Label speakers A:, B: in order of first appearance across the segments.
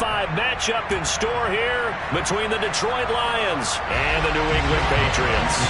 A: 5 matchup in store here between the Detroit Lions and the New England Patriots.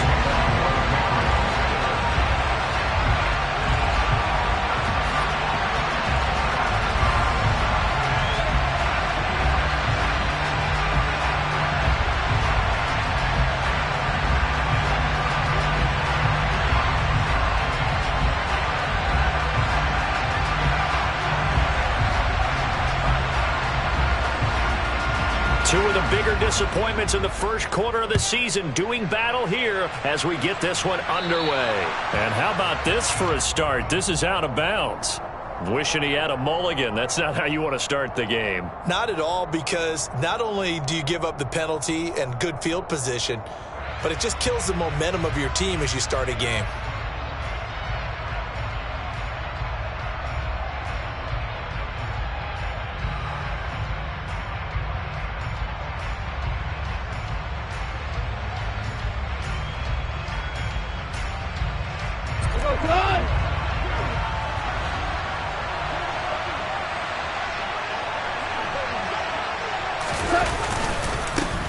A: Two of the bigger disappointments in the first quarter of the season doing battle here as we get this one underway. And how about this for a start? This is out of bounds. Wishing he had a mulligan. That's not how you want to start the game.
B: Not at all, because not only do you give up the penalty and good field position, but it just kills the momentum of your team as you start a game.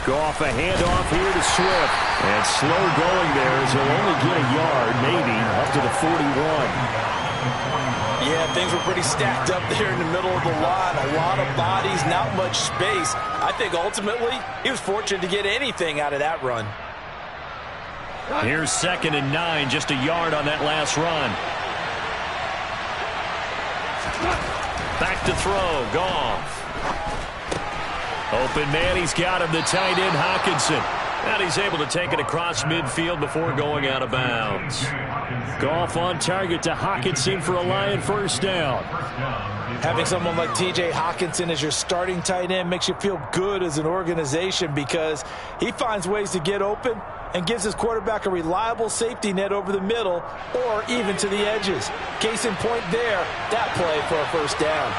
A: Goff, a handoff here to Swift. And slow going there as he'll only get a yard, maybe, up to the 41.
B: Yeah, things were pretty stacked up there in the middle of the line. A lot of bodies, not much space. I think ultimately he was fortunate to get anything out of that run.
A: Here's 2nd and 9, just a yard on that last run. Back to throw, Goff. Open man, he's got him, the tight end, Hockenson. And he's able to take it across midfield before going out of bounds. Goff on target to Hockenson for a Lion first down.
B: Having someone like T.J. Hockenson as your starting tight end makes you feel good as an organization, because he finds ways to get open and gives his quarterback a reliable safety net over the middle or even to the edges. Case in point there, that play for a first down.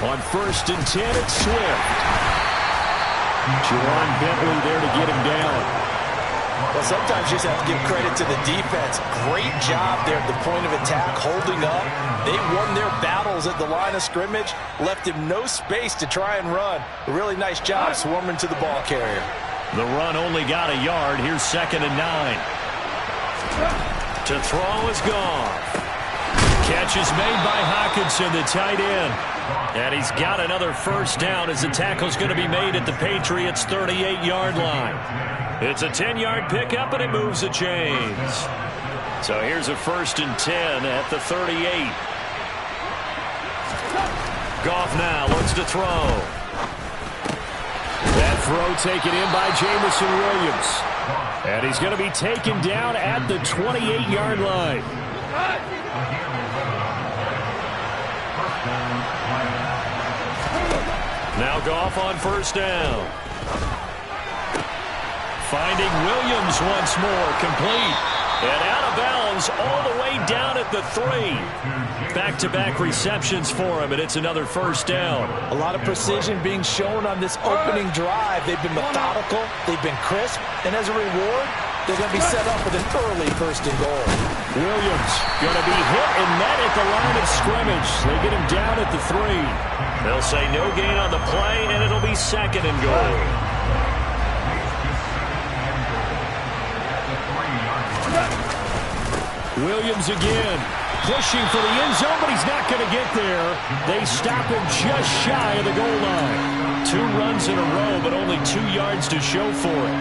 A: On 1st and 10, it's Swift. Juwan Bentley there to get him down.
B: Well, sometimes you just have to give credit to the defense. Great job there at the point of attack, holding up. They won their battles at the line of scrimmage, left him no space to try and run. A really nice job swarming to the ball carrier.
A: The run only got a yard. Here's 2nd and 9. To throw is Goff. Catch is made by Hockenson, the tight end. And he's got another first down as the tackle's going to be made at the Patriots' 38-yard line. It's a 10-yard pickup, and it moves the chains. So here's a 1st and 10 at the 38. Goff now looks to throw. That throw taken in by Jameson Williams. And he's going to be taken down at the 28-yard line. Now Goff on first down. Finding Williams once more, complete. And out of bounds all the way down at the 3. Back-to-back receptions for him, and it's another first down.
B: A lot of precision being shown on this opening drive. They've been methodical, they've been crisp, and as a reward, they're going to be set up with an early 1st and goal.
A: Williams going to be hit and met at the line of scrimmage. They get him down at the 3. They'll say no gain on the play, and it'll be 2nd and goal. Williams again, pushing for the end zone, but he's not going to get there. They stop him just shy of the goal line. 2 runs in a row, but only 2 yards to show for it.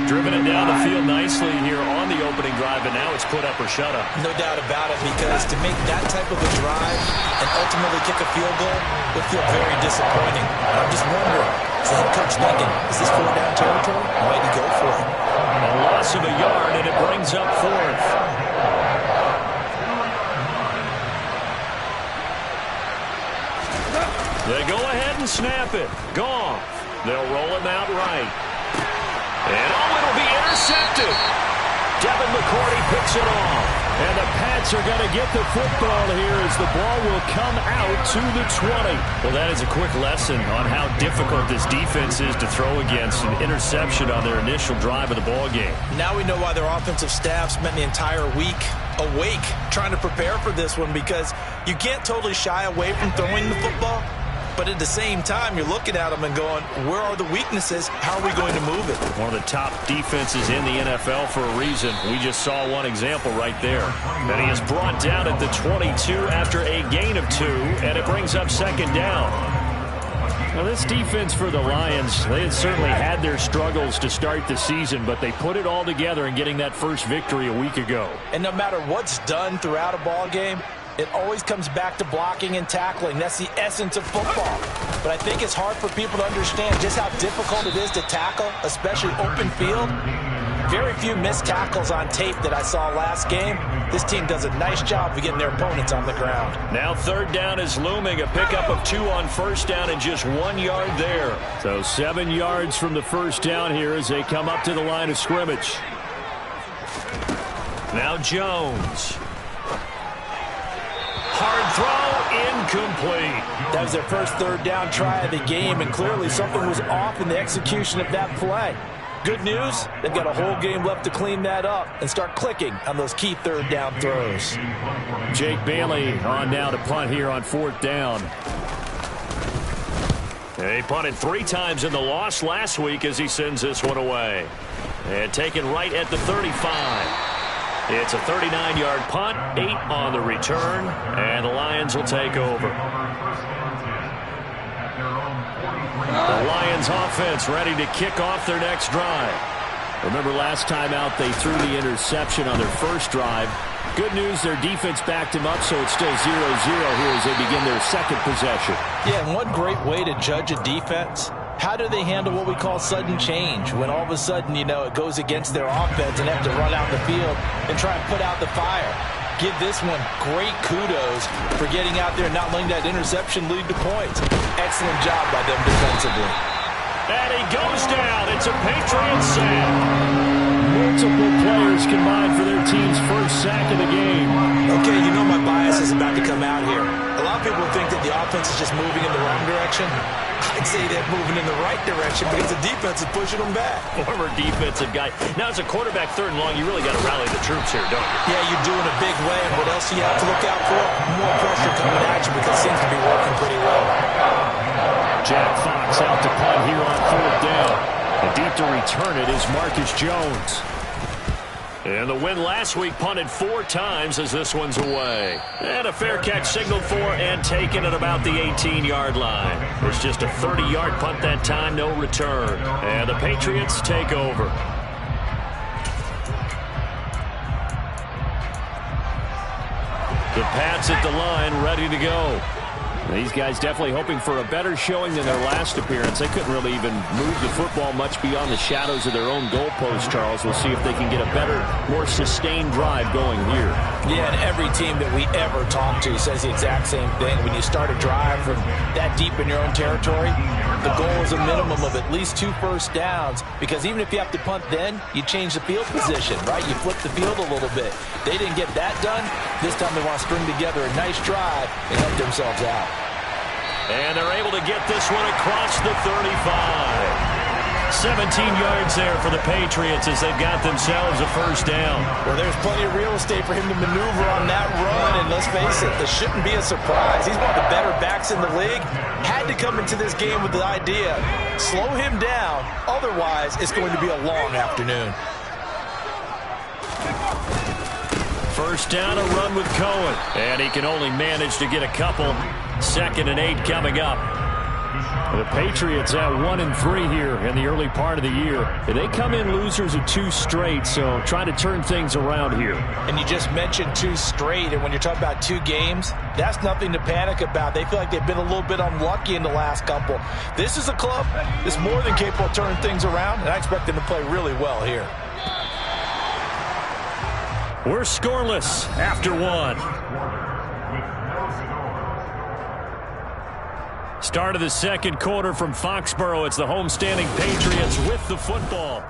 A: Driven it down the field nicely here on the opening drive, and now it's put up or shut up.
B: No doubt about it, because to make that type of a drive and ultimately kick a field goal would feel very disappointing. And I'm just wondering, is the head coach thinking, is this 4-down territory? Might he go for it?
A: A loss of a yard, and it brings up 4th. They go ahead and snap it. Goff. They'll roll him out right. And it'll be intercepted. Devin McCourty picks it off. And the Pats are going to get the football here as the ball will come out to the 20. Well, that is a quick lesson on how difficult this defense is to throw against. An interception on their initial drive of the ball game.
B: Now we know why their offensive staff spent the entire week awake trying to prepare for this one, because you can't totally shy away from throwing the football. But at the same time, you're looking at them and going, where are the weaknesses? How are we going to move it?
A: One of the top defenses in the NFL for a reason. We just saw one example right there. And he is brought down at the 22 after a gain of 2, and it brings up second down. Now, this defense for the Lions, they had certainly had their struggles to start the season, but they put it all together in getting that first victory a week ago.
B: And no matter what's done throughout a ball game, it always comes back to blocking and tackling. That's the essence of football. But I think it's hard for people to understand just how difficult it is to tackle, especially open field. Very few missed tackles on tape that I saw last game. This team does a nice job of getting their opponents on the ground.
A: Now third down is looming. A pickup of 2 on first down and just 1 yard there. So 7 yards from the first down here as they come up to the line of scrimmage. Now Jones. Hard throw, incomplete.
B: That was their first third down try of the game, and clearly something was off in the execution of that play. Good news, they've got a whole game left to clean that up and start clicking on those key third down throws.
A: Jake Bailey on now to punt here on fourth down. He punted 3 times in the loss last week as he sends this one away. And taken right at the 35. It's a 39-yard punt, 8 on the return, and the Lions will take over. The Lions offense ready to kick off their next drive. Remember last time out they threw the interception on their first drive. Good news, their defense backed him up, so it's still 0-0 here as they begin their second possession.
B: Yeah, and one great way to judge a defense, how do they handle what we call sudden change? When all of a sudden, you know, it goes against their offense and they have to run out the field and try and put out the fire. Give this one great kudos for getting out there and not letting that interception lead to points. Excellent job by them defensively.
A: And he goes down. It's a Patriots sack. Multiple players combined for their team's first sack of the game.
B: Okay, you know my bias is about to come out here. A lot of people think that the offense is just moving in the wrong direction. I'd say they're moving in the right direction because the defense is pushing them back.
A: Former defensive guy. Now, as a quarterback, third and long, you really got to rally the troops here, don't you?
B: Yeah, you're doing a big way. And what else do you have to look out for? More pressure coming at you because it seems to be working pretty well.
A: Jack Fox out to punt here on fourth down. And deep to return it is Marcus Jones. And the win last week punted 4 times as this one's away. And a fair catch signaled for and taken at about the 18-yard line. It's just a 30-yard punt that time, no return. And the Patriots take over. The Pats at the line, ready to go. These guys definitely hoping for a better showing than their last appearance. They couldn't really even move the football much beyond the shadows of their own goalpost, Charles. We'll see if they can get a better, more sustained drive going here.
B: Yeah, and every team that we ever talk to says the exact same thing. When you start a drive from that deep in your own territory, the goal is a minimum of at least 2 first downs, because even if you have to punt then, you change the field position, right? You flip the field a little bit. They didn't get that done. This time they want to string together a nice drive and help themselves out.
A: And they're able to get this one across the 35. 17 yards there for the Patriots as they've got themselves a first down.
B: Well, there's plenty of real estate for him to maneuver on that run, and let's face it, this shouldn't be a surprise. He's one of the better backs in the league. Had to come into this game with the idea, slow him down, otherwise it's going to be a long afternoon.
A: First down, a run with Cohen. And he can only manage to get a couple. 2nd and 8 coming up. The Patriots at 1-3 here in the early part of the year. They come in losers of 2 straight, so trying to turn things around here.
B: And you just mentioned 2 straight, and when you're talking about 2 games, that's nothing to panic about. They feel like they've been a little bit unlucky in the last couple. This is a club that's more than capable of turning things around, and I expect them to play really well here.
A: We're scoreless after 1. Start of the second quarter from Foxborough. It's the homestanding Patriots with the football.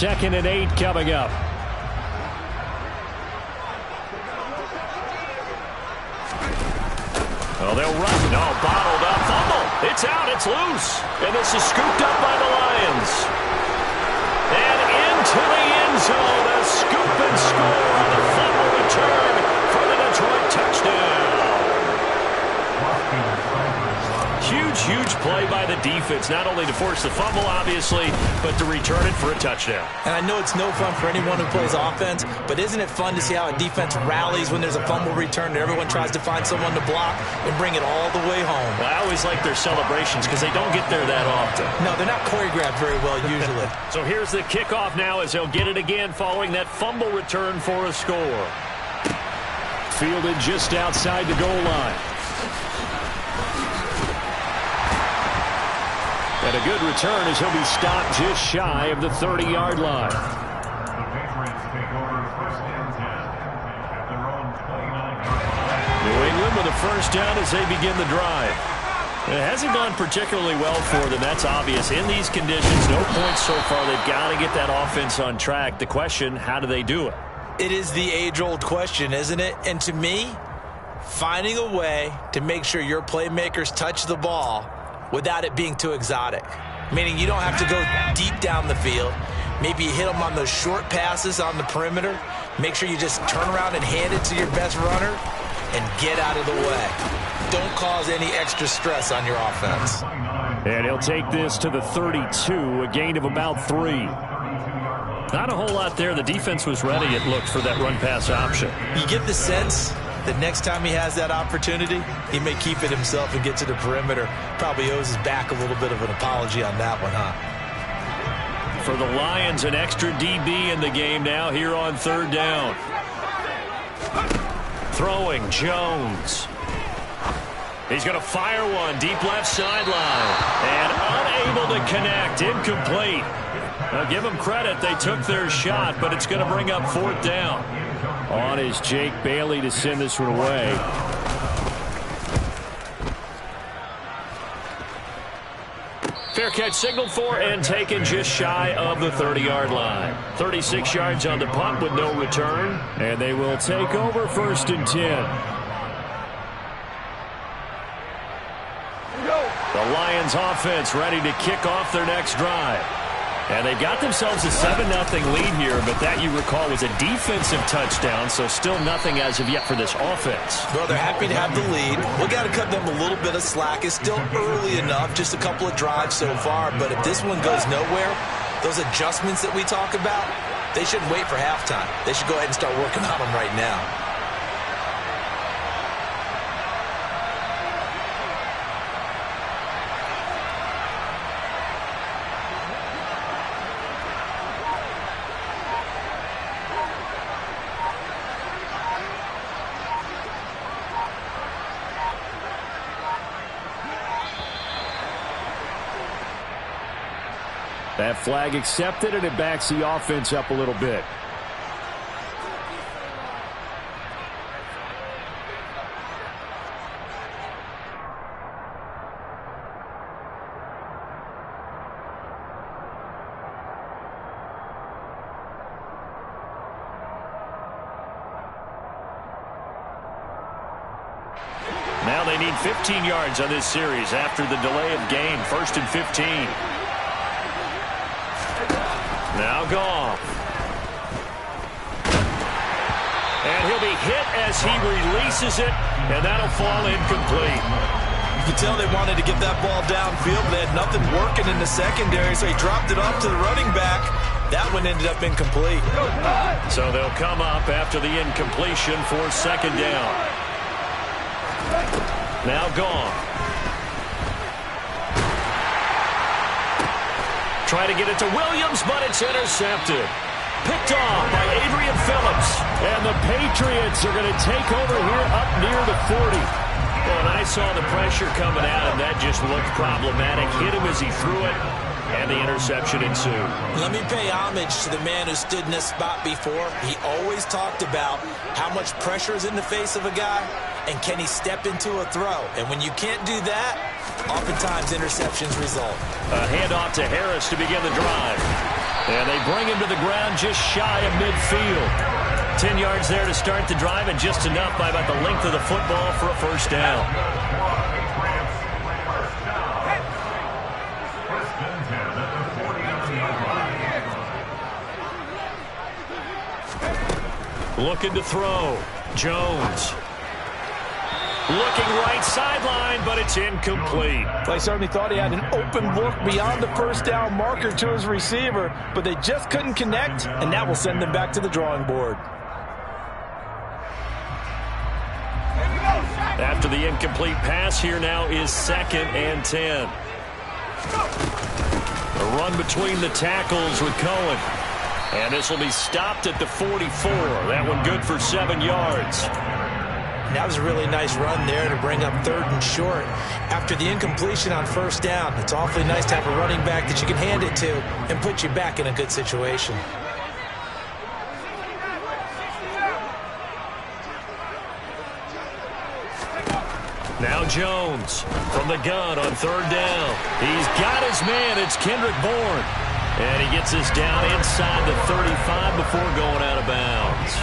A: 2nd and 8 coming up. Oh, they'll run. No, bottled up. Fumble. It's out. It's loose. And this is scooped up by the Lions. And into the end zone. A scoop and score on the fumble return for the Detroit touchdown. Huge play by the defense, not only to force the fumble, obviously, but to return it for a touchdown.
B: And I know it's no fun for anyone who plays offense, but isn't it fun to see how a defense rallies when there's a fumble return and everyone tries to find someone to block and bring it all the way home?
A: Well, I always like their celebrations because they don't get there that often.
B: No, they're not choreographed very well usually.
A: So here's the kickoff now as they'll get it again following that fumble return for a score. Fielded just outside the goal line. And a good return as he'll be stopped just shy of the 30-yard line. New England with a first down as they begin the drive. It hasn't gone particularly well for them. That's obvious. In these conditions, no points so far. They've got to get that offense on track. The question, how do they do it?
B: It is the age-old question, isn't it? And to me, finding a way to make sure your playmakers touch the ball without it being too exotic. Meaning you don't have to go deep down the field. Maybe you hit them on those short passes on the perimeter. Make sure you just turn around and hand it to your best runner and get out of the way. Don't cause any extra stress on your offense.
A: And he'll take this to the 32, a gain of about 3. Not a whole lot there. The defense was ready, it looked, for that run-pass option.
B: You get the sense that next time he has that opportunity, he may keep it himself and get to the perimeter. Probably owes his back a little bit of an apology on that one, huh?
A: For the Lions, an extra DB in the game now here on 3rd down. Throwing Jones. He's going to fire one deep left sideline. And unable to connect. Incomplete. Now give them credit. They took their shot, but it's going to bring up 4th down. On is Jake Bailey to send this one away. Fair catch signaled for and taken just shy of the 30-yard line. 36 yards on the punt with no return. And they will take over 1st and 10. The Lions offense ready to kick off their next drive. And they've got themselves a 7-0 lead here, but that, you recall, was a defensive touchdown, so still nothing as of yet for this offense.
B: Well, they're happy to have the lead. We got to cut them a little bit of slack. It's still early enough, just a couple of drives so far, but if this one goes nowhere, those adjustments that we talk about, they shouldn't wait for halftime. They should go ahead and start working on them right now.
A: That flag accepted, and it backs the offense up a little bit. Now they need 15 yards on this series after the delay of game. 1st and 15. Now Goff. And he'll be hit as he releases it, and that'll fall incomplete.
B: You can tell they wanted to get that ball downfield, but they had nothing working in the secondary, so he dropped it off to the running back. That one ended up incomplete.
A: So they'll come up after the incompletion for 2nd down. Now Goff. Try to get it to Williams, but it's intercepted. Picked off by Adrian Phillips. And the Patriots are going to take over here up near the 40. Well, and I saw the pressure coming at him. That just looked problematic. Hit him as he threw it, and the interception ensued.
B: Let me pay homage to the man who stood in this spot before. He always talked about how much pressure is in the face of a guy, and can he step into a throw. And when you can't do that, oftentimes interceptions result.
A: A handoff to Harris to begin the drive. And they bring him to the ground just shy of midfield. 10 yards there to start the drive, and just enough by about the length of the football for a first down. Looking to throw. Jones. Looking right sideline, but it's incomplete.
B: They certainly thought he had an open look beyond the first down marker to his receiver, but they just couldn't connect, and that will send them back to the drawing board.
A: After the incomplete pass, here now is 2nd and 10. A run between the tackles with Cohen. And this will be stopped at the 44. That one good for 7 yards.
B: That was a really nice run there to bring up 3rd and short. After the incompletion on first down, it's awfully nice to have a running back that you can hand it to and put you back in a good situation.
A: Now Jones from the gun on 3rd down. He's got his man. It's Kendrick Bourne. And he gets this down inside the 35 before going out of bounds.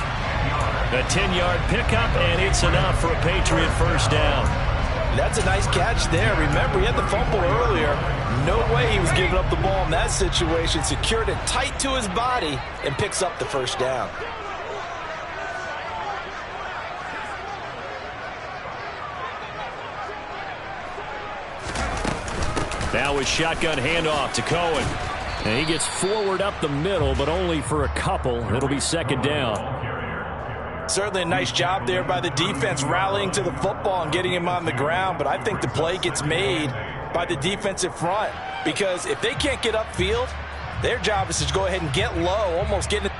A: A 10-yard pickup, and it's enough for a Patriot first down.
B: That's a nice catch there. Remember, he had the fumble earlier. No way he was giving up the ball in that situation. Secured it tight to his body and picks up the first down.
A: Now a shotgun handoff to Cohen. And he gets forward up the middle, but only for a couple. It'll be 2nd down.
B: Certainly a nice job there by the defense rallying to the football and getting him on the ground, but I think the play gets made by the defensive front, because if they can't get upfield, their job is to go ahead and get low, almost getting it.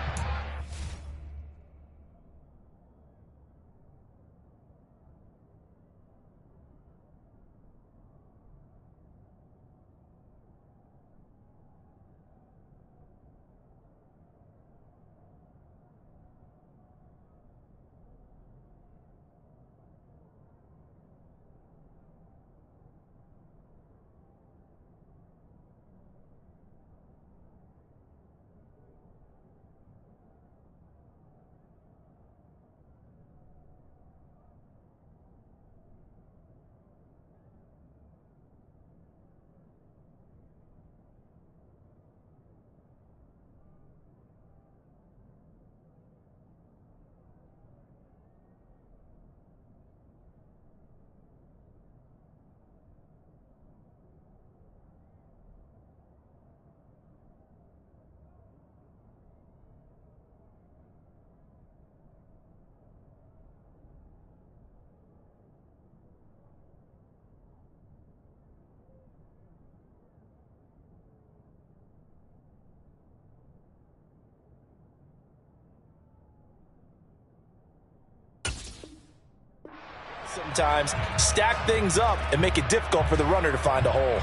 B: Sometimes stack things up and make it difficult for the runner to find a hole.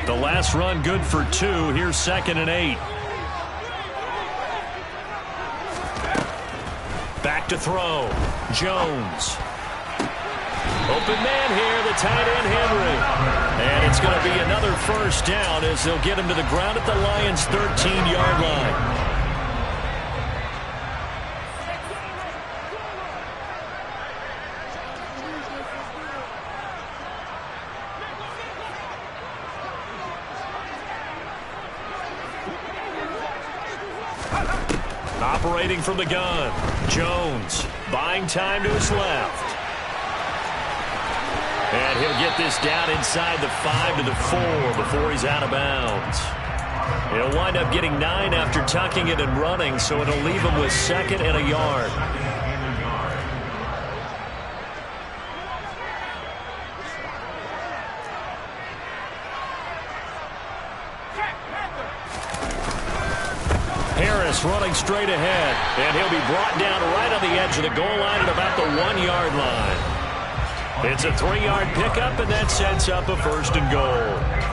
A: The last run good for 2. Here's 2nd and 8. Back to throw. Jones. Open man here, the tight end Henry. And it's going to be another first down as they'll get him to the ground at the Lions' 13-yard line. Operating from the gun, Jones buying time to his left. And he'll get this down inside the 5 to the 4 before he's out of bounds. He'll wind up getting 9 after tucking it and running, so it'll leave him with 2nd and a yard. Harris running straight ahead, and he'll be brought down right on the edge of the goal line at about the 1-yard line. It's a 3-yard pickup, and that sets up a 1st and goal.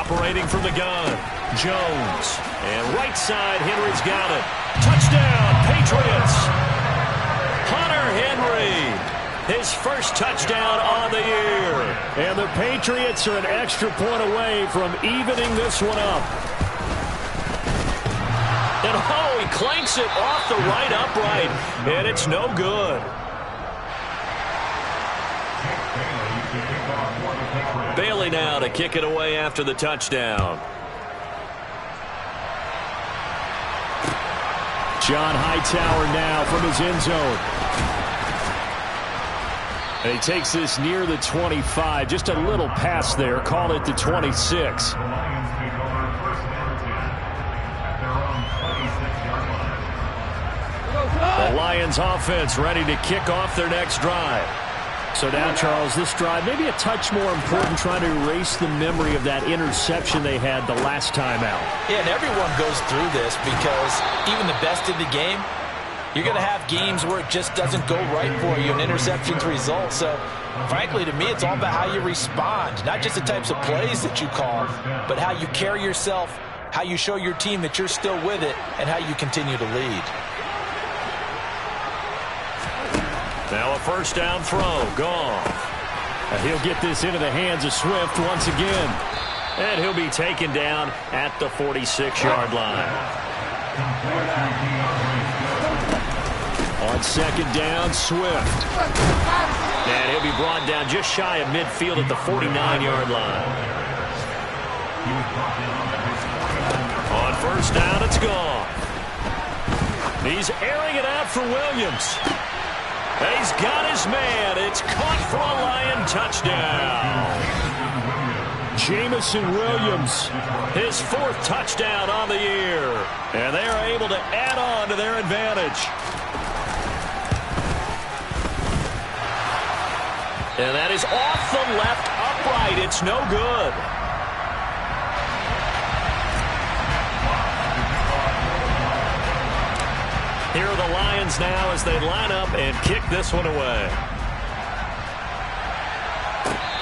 A: operating from the gun. Jones. And right side, Henry's got it. Touchdown, Patriots. Hunter Henry, his first touchdown on the year. And the Patriots are an extra point away from evening this one up. And oh, he clanks it off the right upright. And it's no good. Bailey now to kick it away after the touchdown. John Hightower now from his end zone. And he takes this near the 25. Just a little pass there. Call it the 26. The Lions offense ready to kick off their next drive. So now, Charles, this drive maybe a touch more important, trying to erase the memory of that interception they had the last time out.
B: Yeah, and everyone goes through this because even the best in the game, you're going to have games where it just doesn't go right for you and interceptions result. So, frankly, to me, it's all about how you respond, not just the types of plays that you call, but how you carry yourself, how you show your team that you're still with it, and how you continue to lead.
A: Now a first down throw. Goff. And he'll get this into the hands of Swift once again. And he'll be taken down at the 46-yard line. On second down, Swift. And he'll be brought down just shy of midfield at the 49-yard line. On first down, it's Goff. He's airing it out for Williams. And he's got his man. It's caught for a Lion touchdown. Jamison Williams, his fourth touchdown on the year. And they are able to add on to their advantage. And that is off the left upright. It's no good. Here are the Lions now as they line up and kick this one away.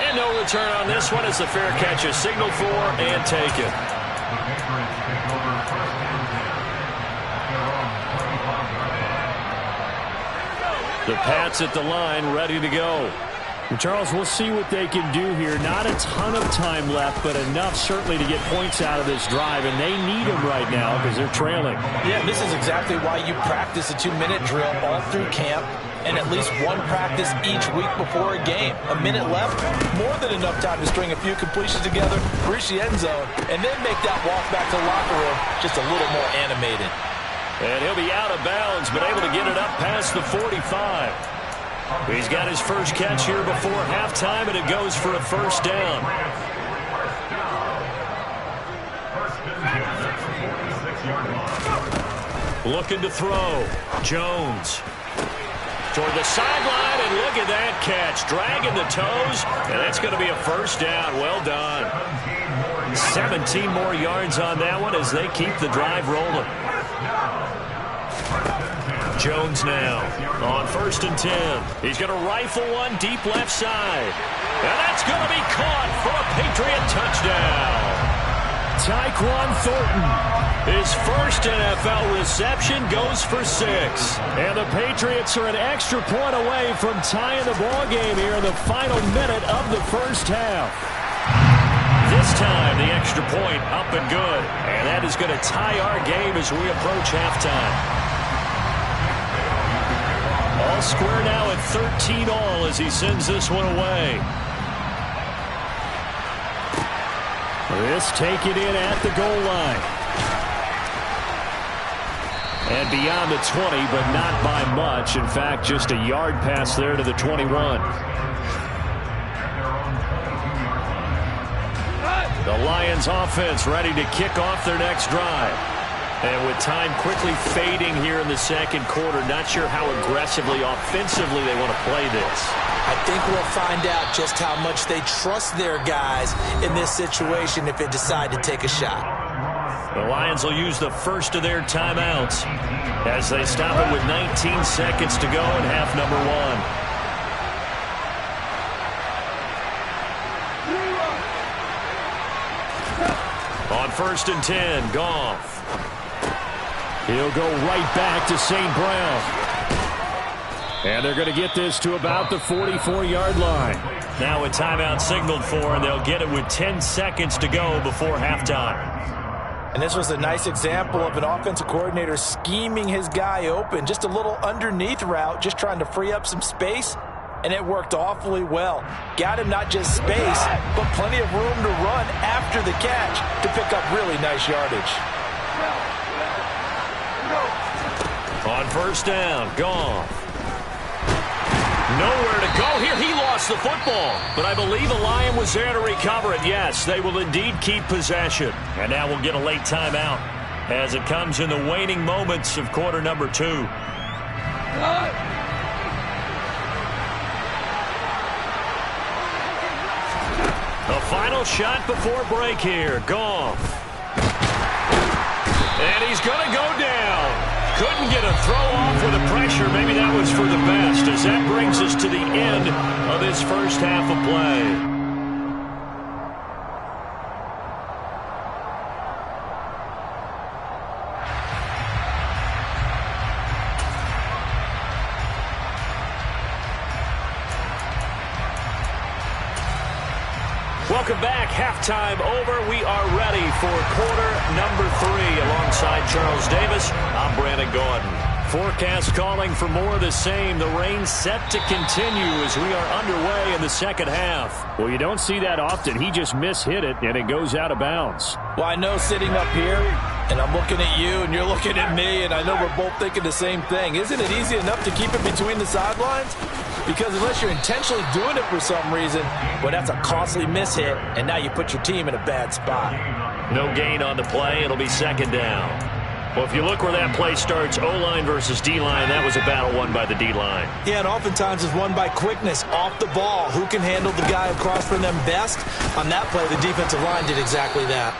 A: And no return on this one as the fair catch is signaled for and taken. The Pats at the line ready to go. And Charles, we'll see what they can do here. Not a ton of time left, but enough certainly to get points out of this drive, and they need them right now because they're trailing.
B: Yeah, this is exactly why you practice a 2-minute drill all through camp and at least one practice each week before a game. A minute left, more than enough time to string a few completions together, reach the end zone, and then make that walk back to the locker room just a little more animated.
A: And he'll be out of bounds, but able to get it up past the 45. He's got his first catch here before halftime, and it goes for a first down. Looking to throw. Jones. Toward the sideline, and look at that catch. Dragging the toes, and that's going to be a first down. Well done. 17 more yards on that one as they keep the drive rolling. Jones now on 1st and 10. He's going to rifle one deep left side. And that's going to be caught for a Patriot touchdown. Tyquan Thornton, his first NFL reception, goes for 6. And the Patriots are an extra point away from tying the ball game here in the final minute of the first half. This time, the extra point up and good. And that is going to tie our game as we approach halftime. All square now at 13 all as he sends this one away. This taken in at the goal line. And beyond the 20, but not by much. In fact, just a yard pass there to the 21. The Lions offense ready to kick off their next drive. And with time quickly fading here in the second quarter, not sure how aggressively, offensively they want to play this.
B: I think we'll find out just how much they trust their guys in this situation if they decide to take a shot.
A: The Lions will use the first of their timeouts as they stop it with 19 seconds to go in half number 1. On 1st and 10, Goff. He'll go right back to St. Brown. And they're going to get this to about the 44-yard line. Now a timeout signaled for, and they'll get it with 10 seconds to go before halftime.
B: And this was a nice example of an offensive coordinator scheming his guy open. Just a little underneath route, just trying to free up some space, and it worked awfully well. Got him not just space, but plenty of room to run after the catch to pick up really nice yardage.
A: On 1st down, Goff. Nowhere to go here. He lost the football, but I believe a Lion was there to recover it. Yes, they will indeed keep possession. And now we'll get a late timeout as it comes in the waning moments of quarter number 2. The final shot before break here. Goff. And he's going to go down. Couldn't get a throw off with the pressure. Maybe that was for the best, as that brings us to the end of this first half of play. Welcome back. Halftime over. We are ready for quarter number 3. Alongside Charles Davis, I'm Brandon Gaudin. Forecast calling for more of the same. The rain set to continue as we are underway in the second half. Well, you don't see that often. He just mishit it, and it goes out of bounds.
B: Well, I know sitting up here, and I'm looking at you, and you're looking at me, and I know we're both thinking the same thing. Isn't it easy enough to keep it between the sidelines? Because unless you're intentionally doing it for some reason, well, that's a costly mishit, and now you put your team in a bad spot.
A: No gain on the play. It'll be second down. Well, if you look where that play starts, O-line versus D-line, that was a battle won by the D-line.
B: Yeah, and oftentimes it's won by quickness off the ball. Who can handle the guy across from them best? On that play, the defensive line did exactly that.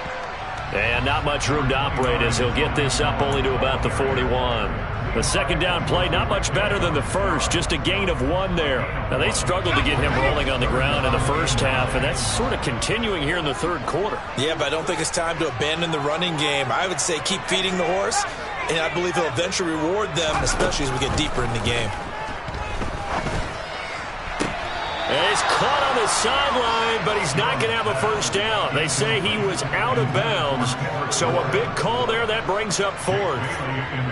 A: And not much room to operate as he'll get this up only to about the 41. The second down play, not much better than the first, just a gain of 1 there. Now, they struggled to get him rolling on the ground in the first half, and that's sort of continuing here in the third quarter.
B: Yeah, but I don't think it's time to abandon the running game. I would say keep feeding the horse, and I believe he'll eventually reward them, especially as we get deeper in the game.
A: And he's caught on the sideline, but he's not going to have a first down. They say he was out of bounds, so a big call there. That brings up 4th.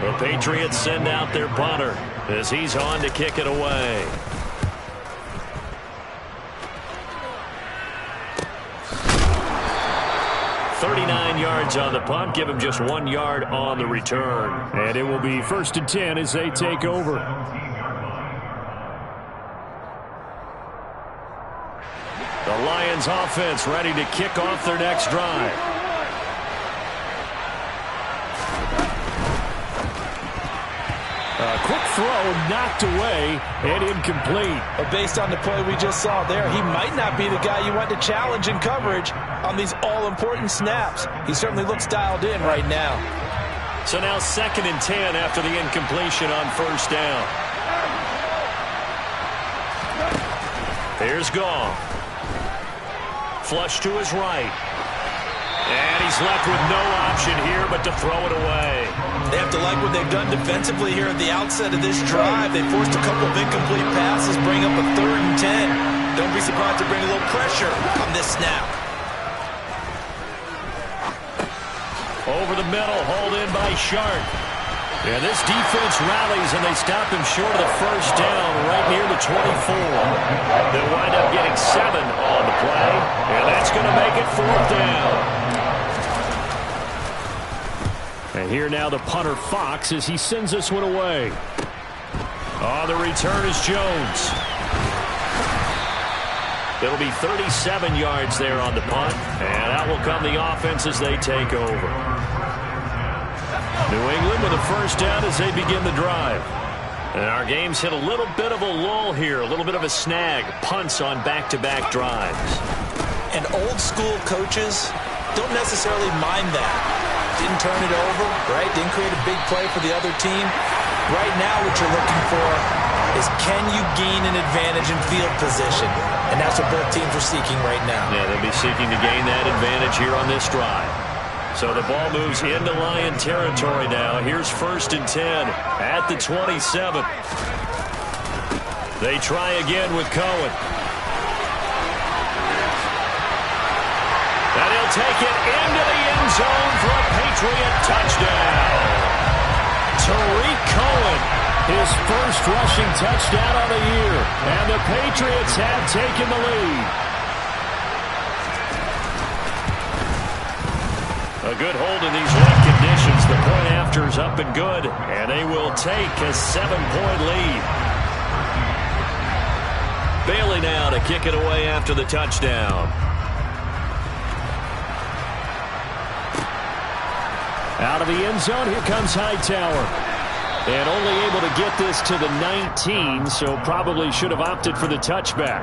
A: The Patriots send out their punter as he's on to kick it away. .39 yards on the punt. Give him just 1 yard on the return. And it will be 1st and 10 as they take over. The Lions offense ready to kick off their next drive. A quick throw knocked away and incomplete.
B: But based on the play we just saw there, he might not be the guy you want to challenge in coverage on these all-important snaps. He certainly looks dialed in right now.
A: So now 2nd and 10 after the incompletion on 1st down. Here's Goff. Flush to his right. And he's left with no option here but to throw it away.
B: They have to like what they've done defensively here at the outset of this drive. They forced a couple of incomplete passes, bring up a 3rd and 10. Don't be surprised to bring a little pressure on this snap.
A: Over the middle, hauled in by Sharp. And this defense rallies, and they stop him short of the first down right near the 24. They'll wind up getting 7 on the play, and that's going to make it 4th down. And here now the punter, Fox, as he sends this one away. Oh, the return is Jones. It'll be 37 yards there on the punt, and out will come the offense as they take over. New England with a first down as they begin the drive. And our game's hit a little bit of a lull here, a little bit of a snag. Punts on back-to-back drives.
B: And old-school coaches don't necessarily mind that. Didn't turn it over, right? Didn't create a big play for the other team. Right now what you're looking for is can you gain an advantage in field position? And that's what both teams are seeking right now.
A: Yeah, they'll be seeking to gain that advantage here on this drive. So the ball moves into Lion territory now. Here's 1st and 10 at the 27. They try again with Cohen. And he'll take it into the end zone for a Patriot touchdown. Tariq Cohen, his first rushing touchdown of the year. And the Patriots have taken the lead. A good hold in these wet conditions. The point after is up and good. And they will take a 7-point lead. Bailey now to kick it away after the touchdown. Out of the end zone, here comes Hightower. And only able to get this to the 19, so probably should have opted for the touchback.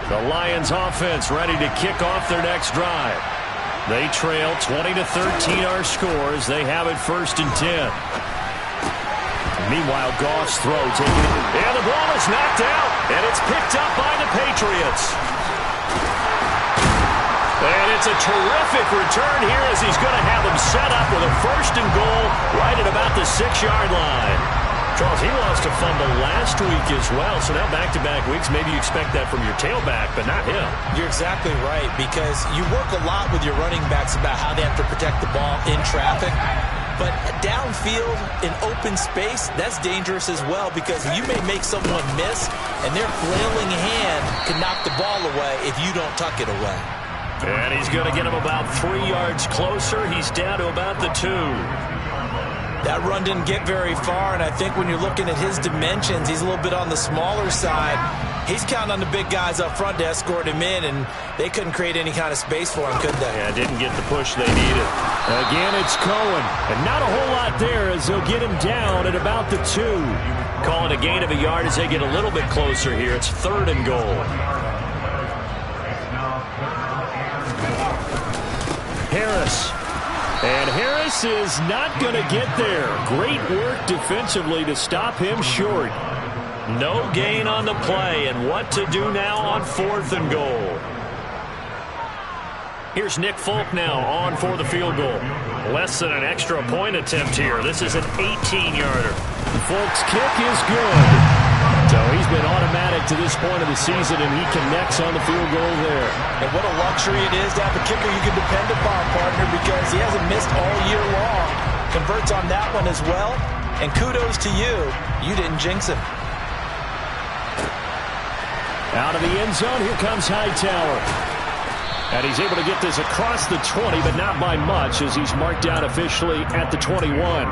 A: The Lions offense ready to kick off their next drive. They trail 20-13 our scores. They have it 1st and 10. Meanwhile, Goff's throw taking it. And the ball is knocked out. And it's picked up by the Patriots. And it's a terrific return here as he's going to have them set up with a 1st and goal right at about the 6-yard line. Charles, he lost a fumble last week as well, so now back-to-back weeks, maybe you expect that from your tailback, but not him.
B: You're exactly right, because you work a lot with your running backs about how they have to protect the ball in traffic, but downfield in open space, that's dangerous as well, because you may make someone miss, and their flailing hand can knock the ball away if you don't tuck it away.
A: And he's going to get him about 3 yards closer. He's down to about the 2.
B: That run didn't get very far, and I think when you're looking at his dimensions, he's a little bit on the smaller side. He's counting on the big guys up front to escort him in, and they couldn't create any kind of space for him, could they?
A: Yeah, didn't get the push they needed. Again, it's Cohen, and not a whole lot there as they'll get him down at about the 2. Call it a gain of a yard as they get a little bit closer here. It's 3rd and goal. Harris. And Harris is not going to get there. Great work defensively to stop him short. No gain on the play, and what to do now on 4th and goal. Here's Nick Folk now on for the field goal. Less than an extra point attempt here. This is an 18-yarder. Folk's kick is good. So he's been automatic to this point of the season, and he connects on the field goal there.
B: And what a luxury it is to have a kicker you can depend upon, partner, because he hasn't missed all year long. Converts on that one as well, and kudos to you. You didn't jinx him.
A: Out of the end zone, here comes Hightower. And he's able to get this across the 20, but not by much, as he's marked down officially at the 21.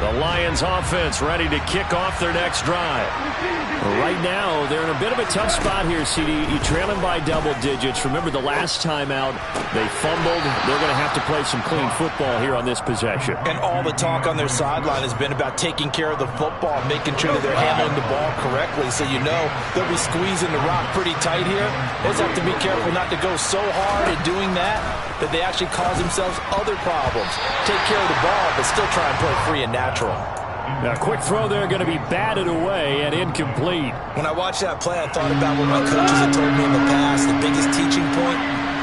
A: The Lions offense ready to kick off their next drive. Right now, they're in a bit of a tough spot here, CD. You're trailing by double digits. Remember the last time out, they fumbled. They're going to have to play some clean football here on this possession.
B: And all the talk on their sideline has been about taking care of the football, making sure that they're handling the ball correctly. So you know they'll be squeezing the rock pretty tight here. They just have to be careful not to go so hard in doing that they actually cause themselves other problems. Take care of the ball, but still try and play free and natural.
A: Now, quick throw there, going to be batted away and incomplete.
B: When I watched that play, I thought about what my coaches had told me in the past. The biggest teaching point,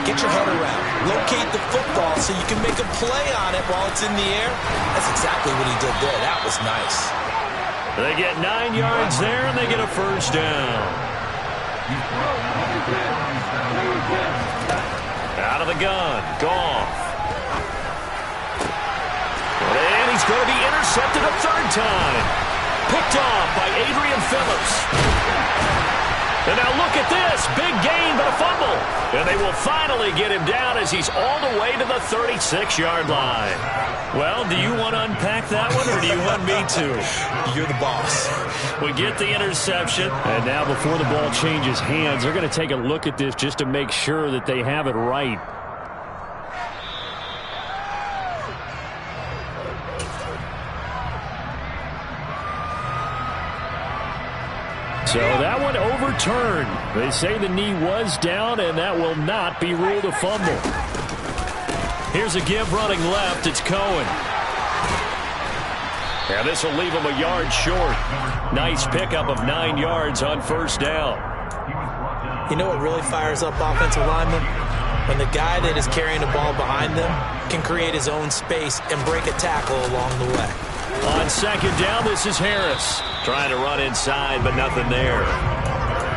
B: get your head around. Locate the football so you can make a play on it while it's in the air. That's exactly what he did there. That was nice.
A: They get 9 yards there, and they get a 1st down. Out of the gun, Goff. And he's going to be intercepted a 3rd time. Picked off by Adrian Phillips. And now look at this. Big gain, but a fumble. And they will finally get him down as he's all the way to the 36-yard line. Well, do you want to unpack that one, or do you want me to?
B: You're the boss.
A: We get the interception. And now before the ball changes hands, they're going to take a look at this just to make sure that they have it right. So that one overturned. They say the knee was down, and that will not be ruled a fumble. Here's a give running left. It's Cohen. And this will leave him a yard short. Nice pickup of 9 yards on first down.
B: You know what really fires up offensive linemen? When the guy that is carrying the ball behind them can create his own space and break a tackle along the way.
A: On second down, this is Harris. Trying to run inside, but nothing there.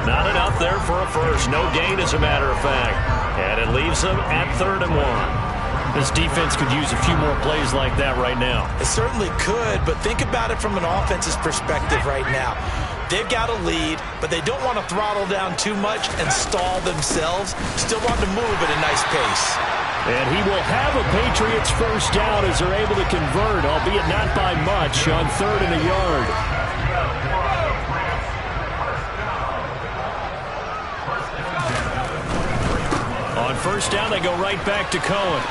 A: Not enough there for a first. No gain, as a matter of fact. And it leaves them at 3rd and 1. This defense could use a few more plays like that right now.
B: It certainly could, but think about it from an offense's perspective right now. They've got a lead, but they don't want to throttle down too much and stall themselves. Still want to move at a nice pace.
A: And he will have a Patriots first down as they're able to convert, albeit not by much, on 3rd and a yard. On first down, they go right back to Cohen.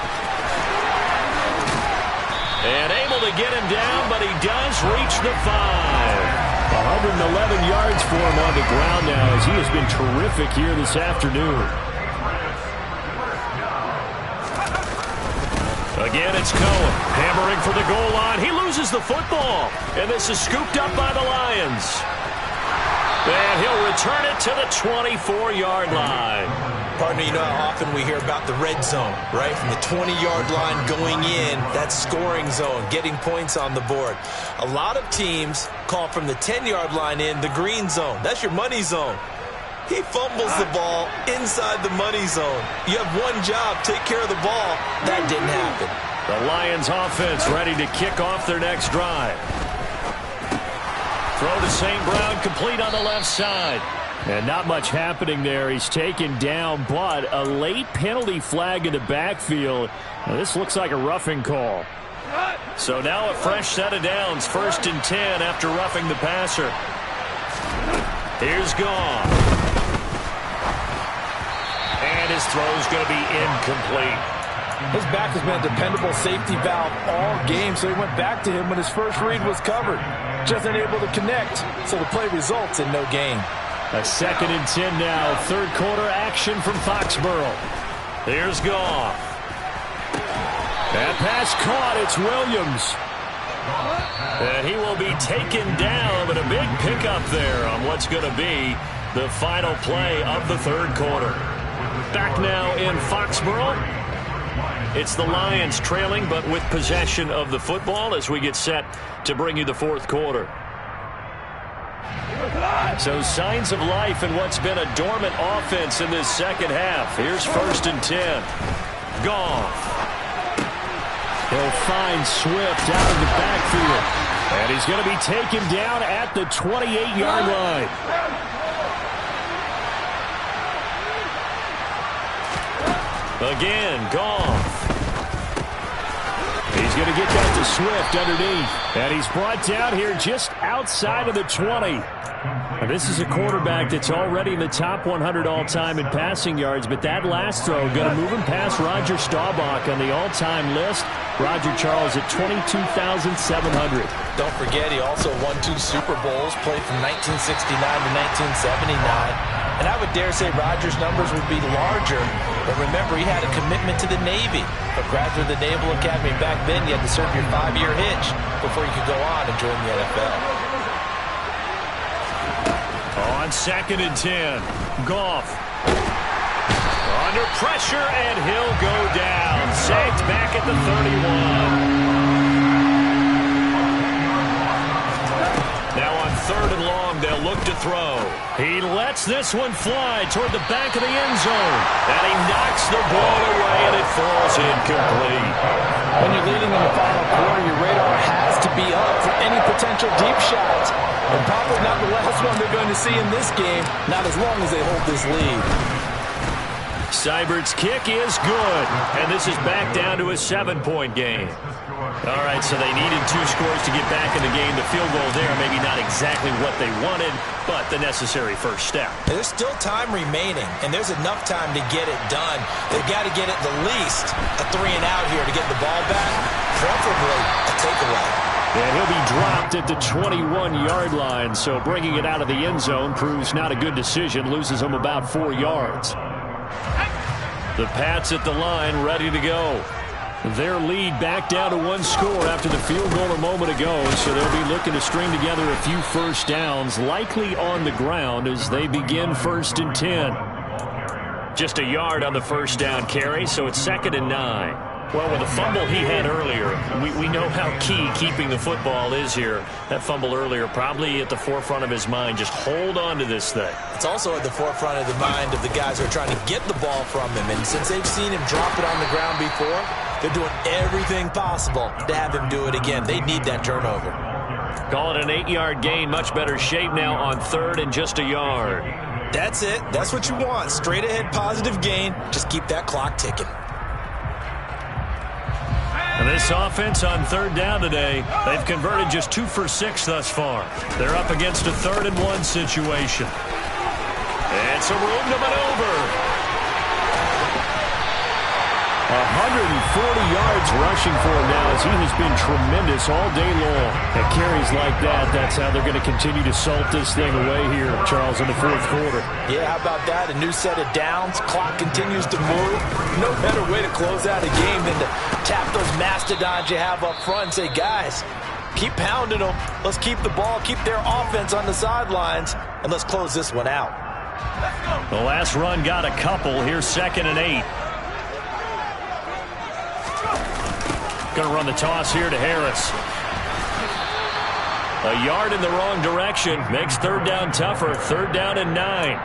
A: And able to get him down, but he does reach the 5. 111 yards for him on the ground now, as he has been terrific here this afternoon. Again, it's Cohen hammering for the goal line. He loses the football, and this is scooped up by the Lions. And he'll return it to the 24-yard line.
B: Partner, you know how often we hear about the red zone, right? From the 20-yard line going in, that's scoring zone, getting points on the board. A lot of teams call from the 10-yard line in the green zone. That's your money zone. He fumbles the ball inside the money zone. You have one job, take care of the ball. That didn't happen.
A: The Lions offense ready to kick off their next drive. Throw to St. Brown, complete on the left side. And not much happening there. He's taken down, but a late penalty flag in the backfield. Now, this looks like a roughing call. So now a fresh set of downs. 1st and 10 after roughing the passer. Here's Goff. And his throw's going to be incomplete.
B: His back has been a dependable safety valve all game, so he went back to him when his first read was covered. Just unable to connect, so the play results in no gain.
A: A 2nd and 10 now. 3rd quarter action from Foxborough. Here's Goff. That pass caught. It's Williams. And he will be taken down, but a big pickup there on what's going to be the final play of the 3rd quarter. Back now in Foxborough. It's the Lions trailing, but with possession of the football as we get set to bring you the 4th quarter. So signs of life in what's been a dormant offense in this second half. Here's 1st and 10. Goff. He'll find Swift out of the backfield. And he's going to be taken down at the 28-yard line. Again, Goff. He's going to get that to Swift underneath. And he's brought down here just outside of the 20. And this is a quarterback that's already in the top 100 all-time in passing yards, but that last throw going to move him past Roger Staubach on the all-time list. Roger Charles at 22,700.
B: Don't forget, he also won 2 Super Bowls, played from 1969 to 1979. And I would dare say Roger's numbers would be larger, but remember, he had a commitment to the Navy. But graduate of the Naval Academy back then, you had to serve your 5-year hitch before you could go on and join the NFL.
A: On 2nd and 10, Goff. Under pressure, and he'll go down. Sacked back at the 31. Now on 3rd and long, they'll look to throw. He lets this one fly toward the back of the end zone. And he knocks the ball away, and it falls incomplete.
B: When you're leading in the final quarter, your radar has to be up for any potential deep shots. And probably not the last one they're going to see in this game, not as long as they hold this lead.
A: Seibert's kick is good, and this is back down to a 7-point game. All right, so they needed 2 scores to get back in the game. The field goal there, maybe not exactly what they wanted, but the necessary first step.
B: There's still time remaining, and there's enough time to get it done. They've got to get at the least a 3-and-out here to get the ball back, preferably a takeaway.
A: And he'll be dropped at the 21-yard line, so bringing it out of the end zone proves not a good decision, loses him about 4 yards. The Pats at the line, ready to go. Their lead back down to 1 score after the field goal a moment ago, so they'll be looking to string together a few first downs, likely on the ground as they begin 1st and 10. Just a yard on the first down carry, so it's 2nd and 9. Well, with the fumble he had earlier, we know how key keeping the football is here. That fumble earlier probably at the forefront of his mind. Just hold on to this thing.
B: It's also at the forefront of the mind of the guys who are trying to get the ball from him. And since they've seen him drop it on the ground before, they're doing everything possible to have him do it again. They need that turnover.
A: Call it an 8-yard gain. Much better shape now on 3rd and just a yard.
B: That's it. That's what you want. Straight ahead positive gain. Just keep that clock ticking.
A: And this offense on 3rd down today, they've converted just 2 for 6 thus far. They're up against a 3rd and 1 situation. And some room to maneuver. 140 yards rushing for him now as he has been tremendous all day long. At carries like that, that's how they're going to continue to salt this thing away here, Charles, in the 4th quarter.
B: Yeah, how about that? A new set of downs. Clock continues to move. No better way to close out a game than to tap those mastodons you have up front and say, guys, keep pounding them. Let's keep the ball, keep their offense on the sidelines, and let's close this one out.
A: The last run got a couple. Here's 2nd and 8. Going to run the toss here to Harris. A yard in the wrong direction makes 3rd down tougher. 3rd down and 9.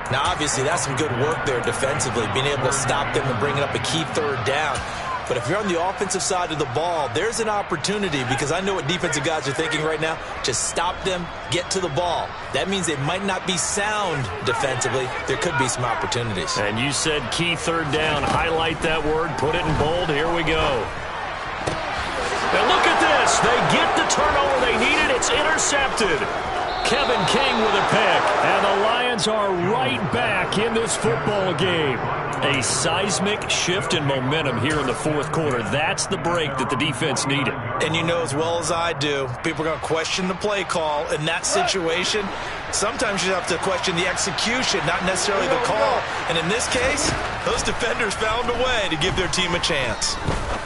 B: Now, obviously, that's some good work there defensively, being able to stop them and bringing up a key 3rd down. But if you're on the offensive side of the ball, there's an opportunity because I know what defensive guys are thinking right now. Just stop them, get to the ball. That means they might not be sound defensively. There could be some opportunities.
A: And you said key 3rd down. Highlight that word. Put it in bold. Here we go. And look at this. They get the turnover they needed. It's intercepted. Kevin King with a pick. And the Lions are right back in this football game. A seismic shift in momentum here in the 4th quarter. That's the break that the defense needed.
B: And you know as well as I do, people are going to question the play call in that situation. Sometimes you have to question the execution, not necessarily the call. And in this case, those defenders found a way to give their team a chance.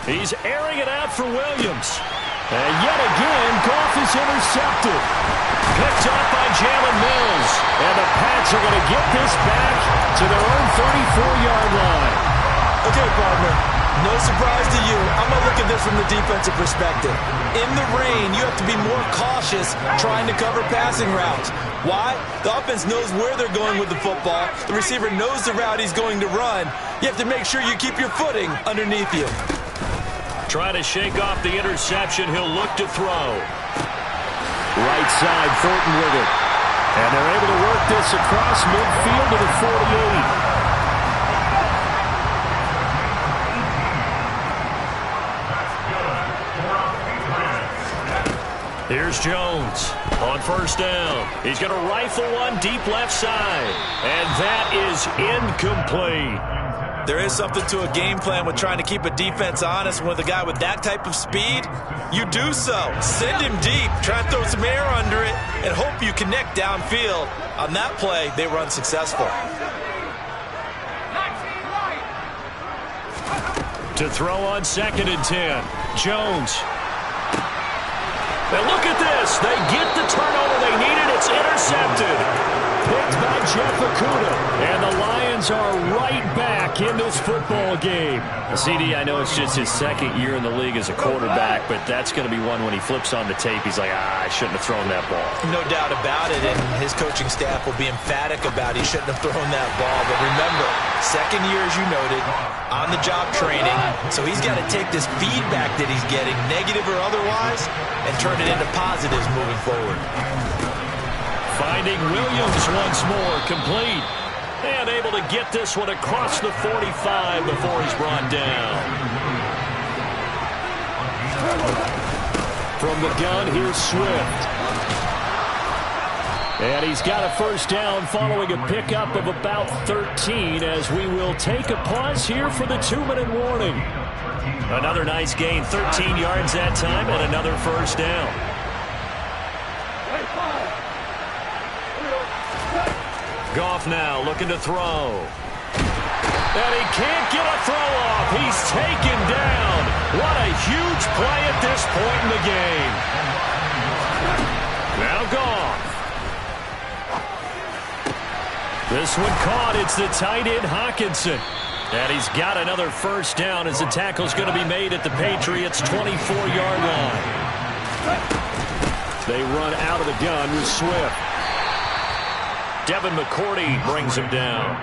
A: He's airing it out for Williams. And yet again, Goff is intercepted. Picked up by Jalen Mills. And the Pats are going to get this back to their own 34-yard line.
B: Okay, partner, no surprise to you. I'm going to look at this from the defensive perspective. In the rain, you have to be more cautious trying to cover passing routes. Why? The offense knows where they're going with the football. The receiver knows the route he's going to run. You have to make sure you keep your footing underneath you.
A: Trying to shake off the interception. He'll look to throw. Right side, Thornton with it. And they're able to work this across midfield to the 48. Here's Jones on 1st down. He's going to rifle one deep left side. And that is incomplete.
B: There is something to a game plan with trying to keep a defense honest. With a guy with that type of speed, you do so. Send him deep, try and throw some air under it, and hope you connect downfield. On that play, they were unsuccessful.
A: To throw on 2nd and 10. Jones. Now look at this. They get the turnover they needed. It's intercepted. Picked by Jeff Okudah. And the Lions are right back in this football game. CD, I know it's just his 2nd year in the league as a quarterback, but that's going to be one when he flips on the tape. He's like, I shouldn't have thrown that ball.
B: No doubt about it, and his coaching staff will be emphatic about he shouldn't have thrown that ball. But remember, 2nd year, as you noted, on-the-job training, so he's got to take this feedback that he's getting, negative or otherwise, and turn it into positives moving forward.
A: Finding Williams once more, complete. And able to get this one across the 45 before he's brought down. From the gun, here's Swift. And he's got a 1st down following a pickup of about 13 as we will take a pause here for the 2-minute warning. Another nice gain, 13 yards that time, and another 1st down. Goff now looking to throw. And he can't get a throw off. He's taken down. What a huge play at this point in the game. Now Goff. This one caught. It's the tight end Hockenson. And he's got another first down as the tackle's going to be made at the Patriots' 24-yard line. They run out of the gun with Swift. Devin McCourty brings him down.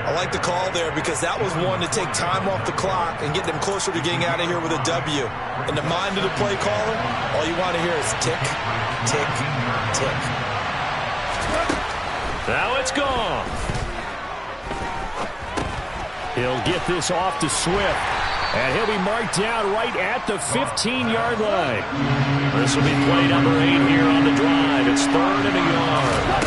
B: I like the call there because that was one to take time off the clock and get them closer to getting out of here with a W. In the mind of the play caller, all you want to hear is tick, tick, tick.
A: Now it's gone. He'll get this off to Swift. And he'll be marked down right at the 15-yard line. This will be play number 8 here on the drive. It's 3rd and a yard.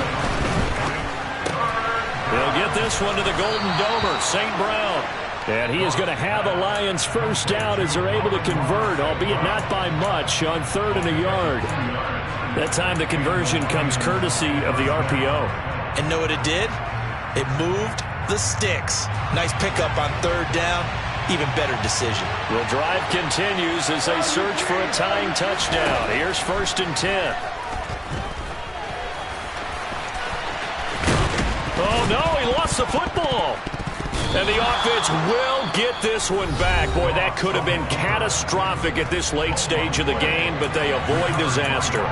A: He'll get this one to the Golden Domer, St. Brown. And he is going to have a Lions first down as they're able to convert, albeit not by much, on 3rd and a yard. That time the conversion comes courtesy of the RPO.
B: And know what it did? It moved the sticks. Nice pickup on 3rd down. Even better decision.
A: The drive continues as they search for a tying touchdown. Here's 1st and 10. Oh, no, he lost the football. And the offense will get this one back. Boy, that could have been catastrophic at this late stage of the game, but they avoid disaster.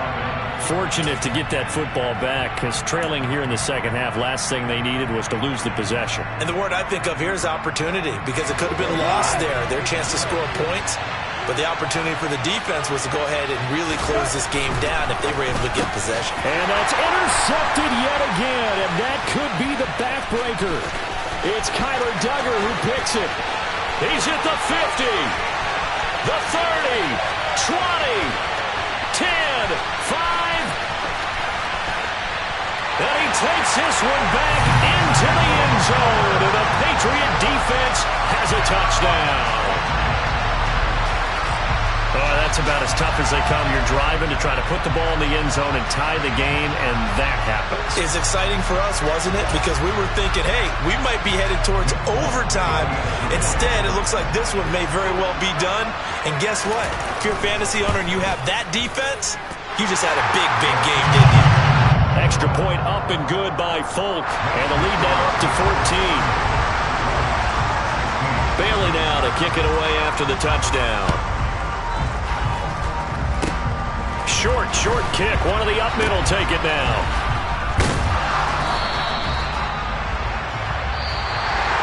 A: Fortunate to get that football back, because trailing here in the second half, last thing they needed was to lose the possession.
B: And the word I think of here is opportunity, because it could have been lost there, their chance to score points. But the opportunity for the defense was to go ahead and really close this game down if they were able to get possession.
A: And that's intercepted yet again, and that could be the backbreaker. It's Kyler Duggar who picks it. He's at the 50, the 30, 20, 10, 5. And he takes this one back into the end zone, and the Patriot defense has a touchdown. Oh, that's about as tough as they come. You're driving to try to put the ball in the end zone and tie the game, and that happens.
B: It's exciting for us, wasn't it? Because we were thinking, hey, we might be headed towards overtime. Instead, it looks like this one may very well be done. And guess what? If you're a fantasy owner and you have that defense, you just had a big, big game, didn't you?
A: Extra point up and good by Folk. And the lead now up to 14. Bailey now to kick it away after the touchdown. Short kick. One of the up middle take it now.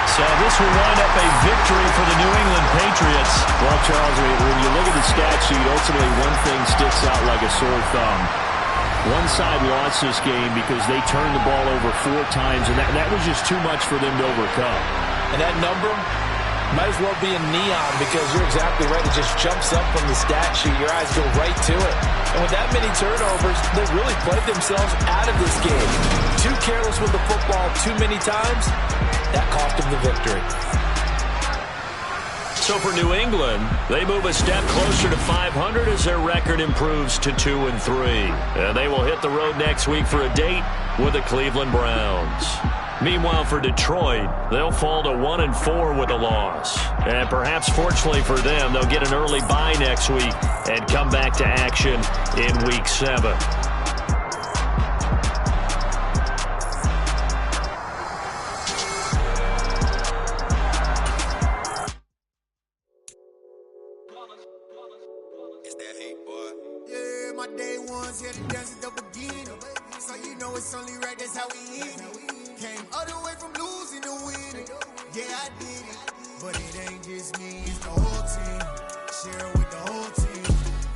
A: So this will wind up a victory for the New England Patriots.
C: Well, Charles, when you look at the stat sheet, ultimately one thing sticks out like a sore thumb. One side lost this game because they turned the ball over 4 times, and that was just too much for them to overcome.
B: And that number might as well be in neon, because you're exactly right. It just jumps up from the stat sheet. Your eyes go right to it. And with that many turnovers, they really played themselves out of this game. Too careless with the football too many times. That cost them the victory.
A: So for New England, they move a step closer to 500 as their record improves to 2-3. And they will hit the road next week for a date with the Cleveland Browns. Meanwhile, for Detroit, they'll fall to 1-4 with a loss. And perhaps fortunately for them, they'll get an early bye next week and come back to action in Week 7.
D: It's that hate, boy. Yeah, my day ones here to dance at the beginning. So you know it's only right, that's how we end it. Came all the way from losing to winning. Yeah, I did it. But it ain't just me, it's the whole team. Share it with the whole team.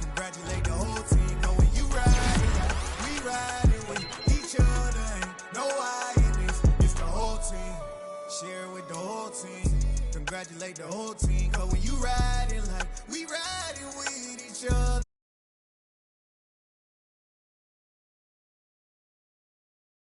D: Congratulate the whole team. Know when you ride it, we ride it with each other. Ain't no I in this, it's the whole team. Share it with the whole team. Congratulate the whole team. Cause when you ride it like we ride